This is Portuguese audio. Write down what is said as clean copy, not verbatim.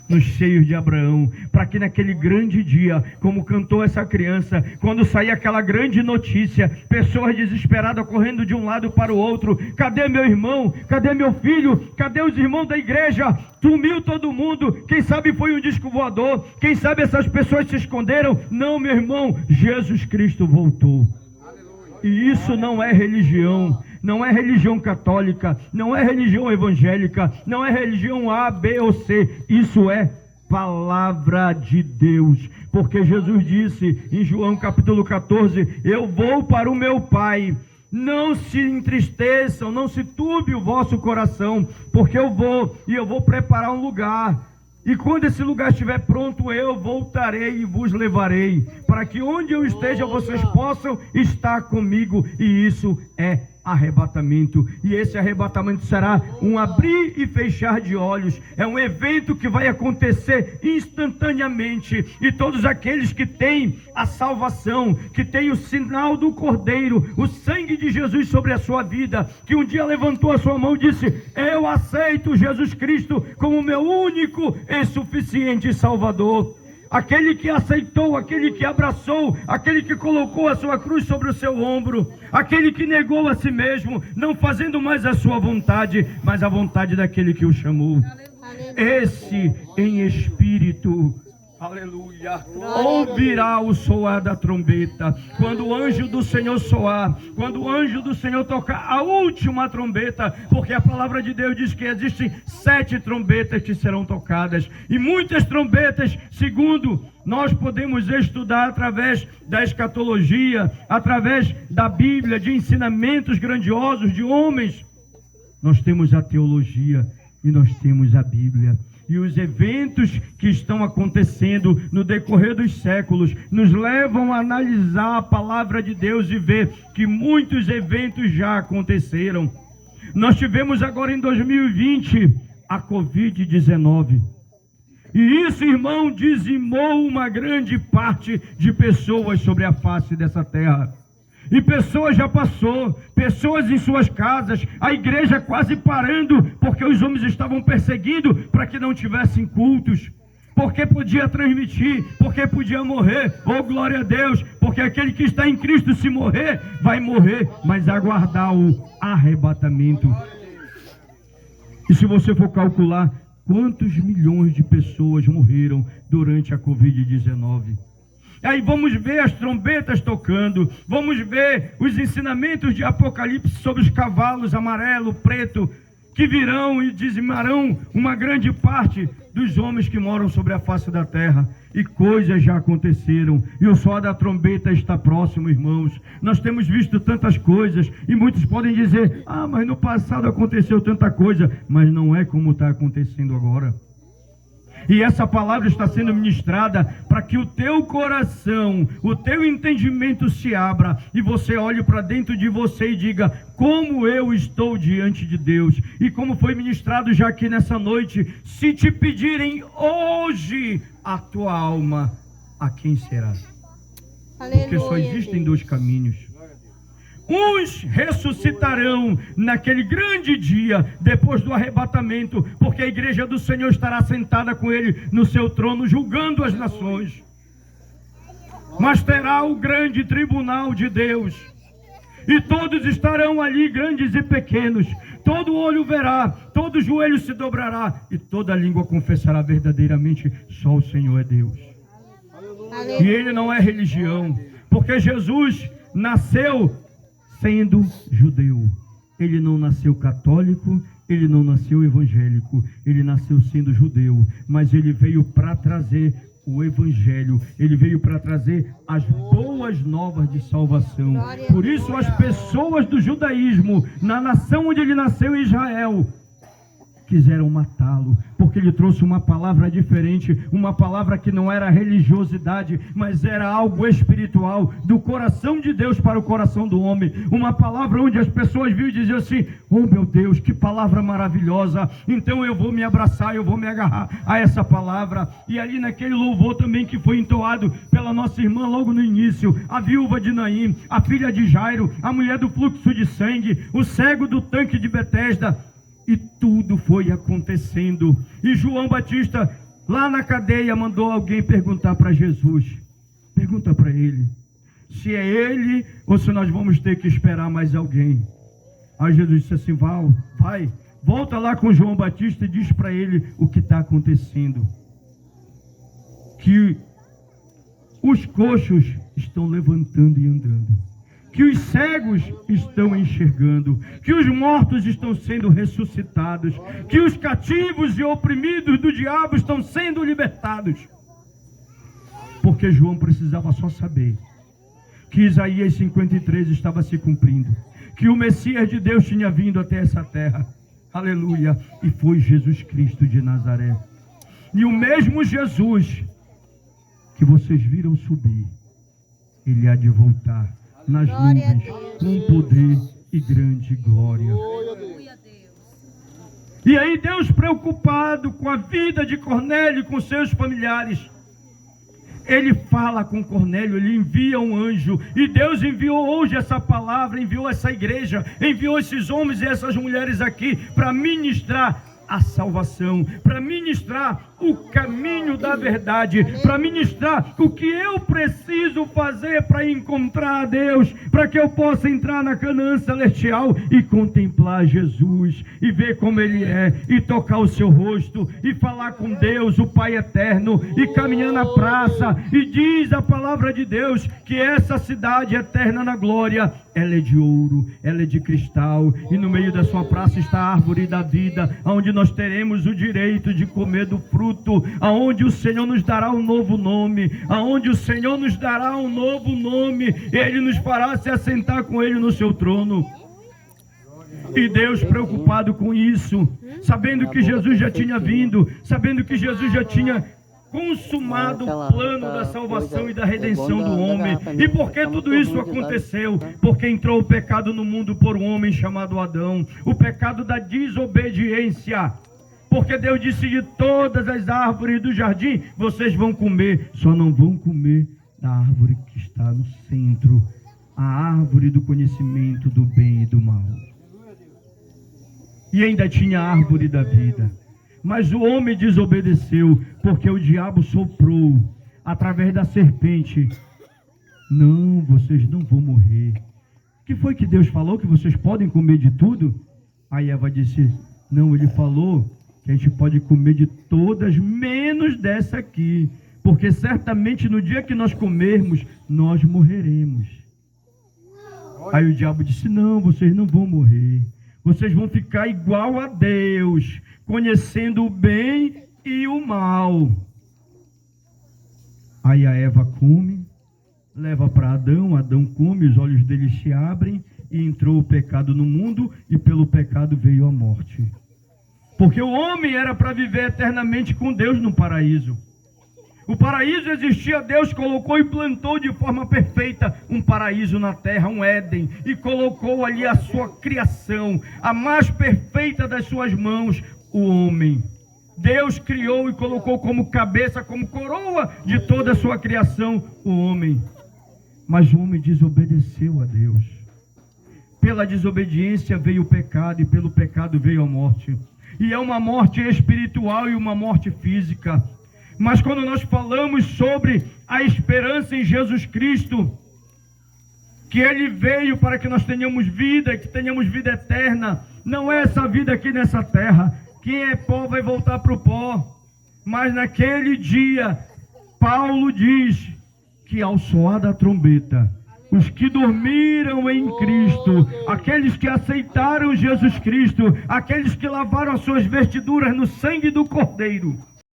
nos seios de Abraão, para que naquele grande dia, como cantou essa criança, quando sair aquela grande notícia, pessoas desesperadas correndo de um lado para o outro: cadê meu irmão? Cadê meu filho? Cadê os irmãos da igreja? Sumiu todo mundo. Quem sabe foi um disco voador? Quem sabe essas pessoas se esconderam? Não, meu irmão, Jesus Cristo voltou. E isso não é religião. Não é religião católica, não é religião evangélica, não é religião A, B ou C. Isso é palavra de Deus. Porque Jesus disse em João capítulo 14: eu vou para o meu Pai. Não se entristeçam, não se turbe o vosso coração, porque eu vou preparar um lugar. E quando esse lugar estiver pronto, eu voltarei e vos levarei, para que onde eu esteja, vocês possam estar comigo. E isso é arrebatamento. E esse arrebatamento será um abrir e fechar de olhos. É um evento que vai acontecer instantaneamente. E todos aqueles que têm a salvação, que têm o sinal do Cordeiro, o sangue de Jesus sobre a sua vida, que um dia levantou a sua mão e disse: eu aceito Jesus Cristo como meu único e suficiente Salvador. Aquele que aceitou, aquele que abraçou, aquele que colocou a sua cruz sobre o seu ombro, aquele que negou a si mesmo, não fazendo mais a sua vontade, mas a vontade daquele que o chamou. Esse em espírito, aleluia, ouvirá o soar da trombeta. Quando o anjo do Senhor soar, quando o anjo do Senhor tocar a última trombeta, porque a palavra de Deus diz que existem 7 trombetas que serão tocadas, e muitas trombetas, segundo nós podemos estudar através da escatologia, através da Bíblia, de ensinamentos grandiosos de homens. Nós temos a teologia e nós temos a Bíblia. E os eventos que estão acontecendo no decorrer dos séculos nos levam a analisar a palavra de Deus e ver que muitos eventos já aconteceram. Nós tivemos agora em 2020 a Covid-19. E isso, irmão, dizimou uma grande parte de pessoas sobre a face dessa terra. E pessoas já passou, pessoas em suas casas, a igreja quase parando, porque os homens estavam perseguindo para que não tivessem cultos, porque podia transmitir, porque podia morrer. Oh, glória a Deus, porque aquele que está em Cristo, se morrer, vai morrer, mas aguardar o arrebatamento. E se você for calcular quantos milhões de pessoas morreram durante a Covid-19, aí vamos ver as trombetas tocando, vamos ver os ensinamentos de Apocalipse sobre os cavalos amarelo, preto, que virão e dizimarão uma grande parte dos homens que moram sobre a face da terra. E coisas já aconteceram, e o som da trombeta está próximo, irmãos. Nós temos visto tantas coisas, e muitos podem dizer: ah, mas no passado aconteceu tanta coisa, mas não é como está acontecendo agora. E essa palavra está sendo ministrada para que o teu coração, o teu entendimento se abra e você olhe para dentro de você e diga: como eu estou diante de Deus. E como foi ministrado já aqui nessa noite, se te pedirem hoje a tua alma, a quem será? Porque só existem 2 caminhos. Uns ressuscitarão naquele grande dia, depois do arrebatamento, porque a igreja do Senhor estará sentada com ele no seu trono, julgando as nações. Mas terá o grande tribunal de Deus, e todos estarão ali, grandes e pequenos. Todo olho verá, todo joelho se dobrará, e toda língua confessará verdadeiramente: só o Senhor é Deus. E ele não é religião, porque Jesus nasceu sendo judeu. Ele não nasceu católico, ele não nasceu evangélico, ele nasceu sendo judeu, mas ele veio para trazer o evangelho, ele veio para trazer as boas novas de salvação. Por isso as pessoas do judaísmo, na nação onde ele nasceu, Israel, quiseram matá-lo, porque ele trouxe uma palavra diferente, uma palavra que não era religiosidade, mas era algo espiritual, do coração de Deus para o coração do homem. Uma palavra onde as pessoas viam e diziam assim: oh meu Deus, que palavra maravilhosa, então eu vou me abraçar, eu vou me agarrar a essa palavra. E ali naquele louvor também que foi entoado pela nossa irmã logo no início, a viúva de Naim, a filha de Jairo, a mulher do fluxo de sangue, o cego do tanque de Betesda, e tudo foi acontecendo. E João Batista lá na cadeia, mandou alguém perguntar para Jesus. Pergunta para ele se é ele ou se nós vamos ter que esperar mais alguém. Aí Jesus disse assim: vai, volta lá com João Batista e diz para ele o que está acontecendo. Que os coxos estão levantando e andando, que os cegos estão enxergando, que os mortos estão sendo ressuscitados, que os cativos e oprimidos do diabo estão sendo libertados. Porque João precisava só saber que Isaías 53 estava se cumprindo, que o Messias de Deus tinha vindo até essa terra, aleluia, e foi Jesus Cristo de Nazaré. E o mesmo Jesus que vocês viram subir, ele há de voltar nas nuvens com poder e grande glória. E aí Deus, preocupado com a vida de Cornélio e com seus familiares, ele fala com Cornélio, ele envia um anjo, e Deus enviou hoje essa palavra, enviou essa igreja, enviou esses homens e essas mulheres aqui para ministrar a salvação, para ministrar o caminho da verdade, para ministrar o que eu preciso fazer para encontrar a Deus, para que eu possa entrar na Canaã celestial e contemplar Jesus, e ver como Ele é, e tocar o seu rosto, e falar com Deus, o Pai eterno, e caminhar na praça. E diz a palavra de Deus que essa cidade eterna na glória, ela é de ouro, ela é de cristal, e no meio da sua praça está a árvore da vida, onde nós teremos o direito de comer do fruto, aonde o Senhor nos dará um novo nome, aonde o Senhor nos dará um novo nome, Ele nos fará se assentar com Ele no seu trono. E Deus, preocupado com isso, sabendo que Jesus já tinha vindo, sabendo que Jesus já tinha consumado o plano da salvação e da redenção do homem. E por que tudo isso aconteceu? Porque entrou o pecado no mundo por um homem chamado Adão, o pecado da desobediência. Porque Deus disse: de todas as árvores do jardim vocês vão comer, só não vão comer da árvore que está no centro, a árvore do conhecimento do bem e do mal. E ainda tinha a árvore da vida. Mas o homem desobedeceu, porque o diabo soprou através da serpente: não, vocês não vão morrer. Que foi que Deus falou? Que vocês podem comer de tudo? Aí Eva disse: não, Ele falou que a gente pode comer de todas, menos dessa aqui, porque certamente no dia que nós comermos, nós morreremos. Aí o diabo disse: não, vocês não vão morrer, vocês vão ficar igual a Deus, conhecendo o bem e o mal. Aí a Eva come, leva para Adão, Adão come, os olhos dele se abrem, e entrou o pecado no mundo, e pelo pecado veio a morte. Porque o homem era para viver eternamente com Deus no paraíso. O paraíso existia, Deus colocou e plantou de forma perfeita um paraíso na terra, um Éden, e colocou ali a sua criação, a mais perfeita das suas mãos, o homem. Deus criou e colocou como cabeça, como coroa de toda a sua criação, o homem. Mas o homem desobedeceu a Deus. Pela desobediência veio o pecado, e pelo pecado veio a morte. E é uma morte espiritual e uma morte física. Mas quando nós falamos sobre a esperança em Jesus Cristo, que Ele veio para que nós tenhamos vida, que tenhamos vida eterna, não é essa vida aqui nessa terra. Quem é pó vai voltar para o pó. Mas naquele dia, Paulo diz que ao soar da trombeta, os que dormiram em Cristo, aqueles que aceitaram Jesus Cristo, aqueles que lavaram as suas vestiduras no sangue do Cordeiro,